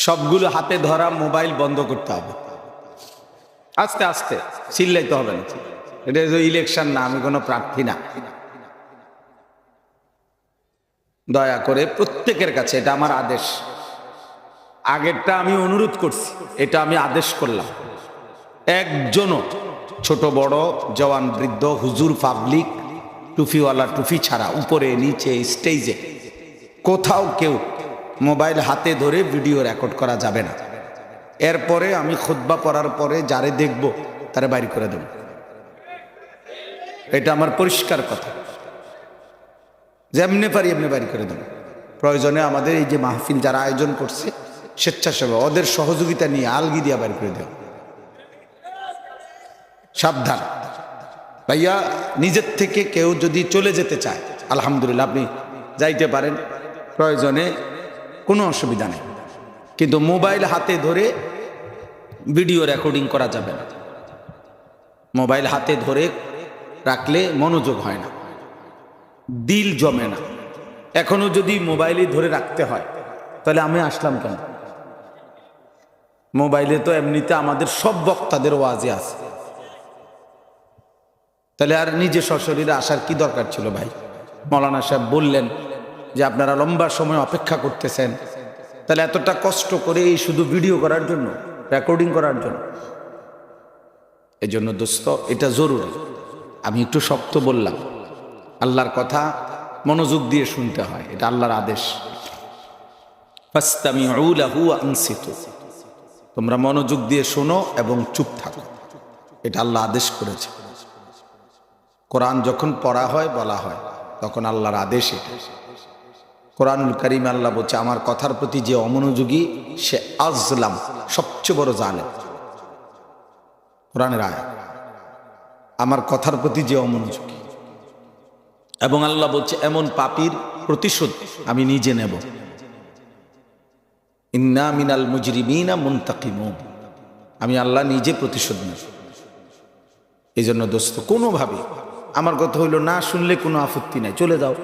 সবগুলো হাতে ধরা মোবাইল বন্ধ করতে হবে, আস্তে আস্তে, চিল্লাইতে হবে না। এটা ইলেকশন না, আমি কোনো প্রার্থী না। দয়া করে প্রত্যেকের কাছে, এটা আমার আদেশ। আগেরটা আমি অনুরোধ করছি, এটা আমি আদেশ করলাম। একজনও ছোট বড়, জওয়ান বৃদ্ধ, হুজুর, পাবলিক, টুপিওয়ালা টুপি ছাড়া, উপরে নিচে স্টেজে কোথাও কেউ মোবাইল হাতে ধরে ভিডিও রেকর্ড করা যাবে না। এরপরে আমি খুতবা পড়ার পরে যারে দেখব তারে বাইর করে দেব। এটা আমার পরিষ্কার কথা। যেমনি পারি এমনি বাইর করে দেব। প্রয়োজনে আমাদের এই যে মাহফিল যারা আয়োজন করছে স্বেচ্ছাসেবক, ওদের সহযোগিতা নিয়ে আলগি দিয়া বাইর করে দেব। সাবধান ভাইয়া, নিজের থেকে কেউ যদি চলে যেতে চায়, আলহামদুলিল্লাহ আপনি যাইতে পারেন, প্রয়োজনে কোনো অসুবিধা নেই। কিন্তু মোবাইল হাতে ধরে ভিডিও রেকর্ডিং করা যাবে না। মোবাইল হাতে ধরে রাখলে মনোযোগ হয় না, দিল জমে না। এখনো যদি মোবাইলে ধরে রাখতে হয় তাহলে আমি আসলাম কেন? মোবাইলে তো এমনিতে আমাদের সব বক্তাদের ওয়াজে আছে, তাহলে আর নিজে সশরীরে আসার কি দরকার ছিল ভাই? মৌলানা সাহেব বললেন যে আপনারা লম্বা সময় অপেক্ষা করতেছেন, তাহলে এতটা কষ্ট করে এই শুধু ভিডিও করার জন্য, রেকর্ডিং করার জন্য? এই জন্য দোস্ত, এটা জরুরি। আমি একটু শক্ত বললাম, আল্লাহর কথা মনোযোগ দিয়ে শুনতে হয়, এটা আল্লাহর আদেশ। ফাসতামিউ লাহু ওয়া আনসিতু, তোমরা মনোযোগ দিয়ে শোনো এবং চুপ থাকো, এটা আল্লাহ আদেশ করেছে। কোরআন যখন পড়া হয়, বলা হয়, তখন আল্লাহর আদেশ এটা। কোরআনুল কারীমে আল্লাহ বলছে, আমার কথার প্রতি যে অমনোযোগী সে আজলাম, সবচেয়ে বড় জালেম। কোরআনের আয়াত, আমার কথার প্রতি যে অমনোযোগী। এবং আল্লাহ বলছে, এমন পাপীর প্রতিশোধ আমি নিজে নেব। ইন্না মিনাল মুজরিমিনা মুনতাকিমুন, আমি আল্লাহ নিজে প্রতিশোধ নেব। এই জন্য দোস্ত, কোনোভাবে, আমার কথা হইল না শুনলে কোনো আপত্তি নাই, চলে যাও।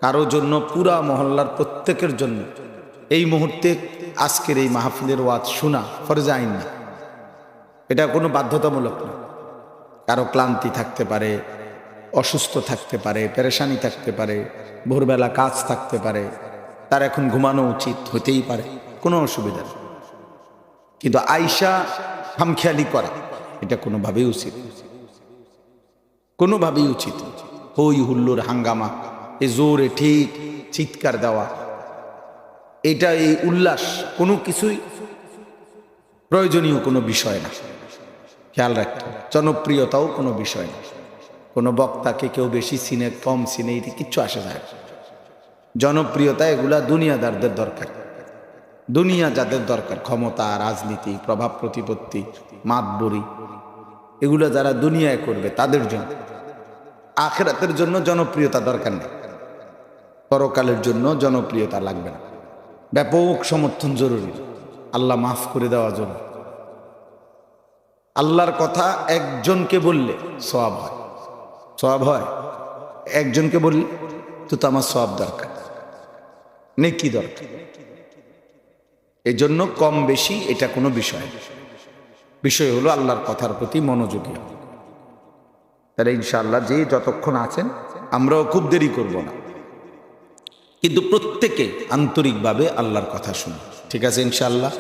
কারো জন্য, পুরা মহল্লার প্রত্যেকের জন্য এই মুহূর্তে আজকের এই মাহফিলের ওয়াজ শোনা ফরজে আইন না, এটা কোনো বাধ্যতামূলক না। কারো ক্লান্তি থাকতে পারে, অসুস্থ থাকতে পারে, পেরেশানি থাকতে পারে, ভোরবেলা কাজ থাকতে পারে, তার এখন ঘুমানো উচিত হতেই পারে, কোনো অসুবিধা নেই। কিন্তু আইসা খামখেয়ালি করা, এটা কোনোভাবেই উচিত, কোনোভাবেই উচিত। হই হুল্লোর হাঙ্গামা, এ জোরে ঠিক চিৎকার দেওয়া, এটা এই উল্লাস কোনো কিছুই প্রয়োজনীয় কোনো বিষয় না। খেয়াল রাখতে, জনপ্রিয়তাও কোনো বিষয় না। কোনো বক্তাকে কেউ বেশি চিনে কম চিনে, এটা কিচ্ছু আসে যায়। জনপ্রিয়তা এগুলা দুনিয়াদারদের দরকার। দুনিয়া যাদের দরকার, ক্ষমতা, রাজনীতি, প্রভাব প্রতিপত্তি, মাতবরি, এগুলো যারা দুনিয়ায় করবে তাদের জন্য। আখিরাতের জন্য জনপ্রিয়তা দরকার নেই, পরকালের জন্য জনপ্রিয়তা লাগবে না। ব্যাপক সমর্থন জরুরি, আল্লাহ মাফ করে দেওয়া জরুরি। আল্লাহর কথা একজনকে বললে সওয়াব হয়, সওয়াব হয়। একজনকে বললে তো আমার সওয়াব দরকার, নেকি দরকার। এই জন্য কম বেশি এটা কোনো বিষয় না। বিষয় হলো আল্লাহর কথার প্রতি মনোযোগী। তাহলে ইনশাআল্লাহ যে যতক্ষণ আছেন, আমরাও খুব দেরি করব না, কিন্তু প্রত্যেকে আন্তরিকভাবে আল্লাহর কথা শুনি। ঠিক আছে ইনশাআল্লাহ।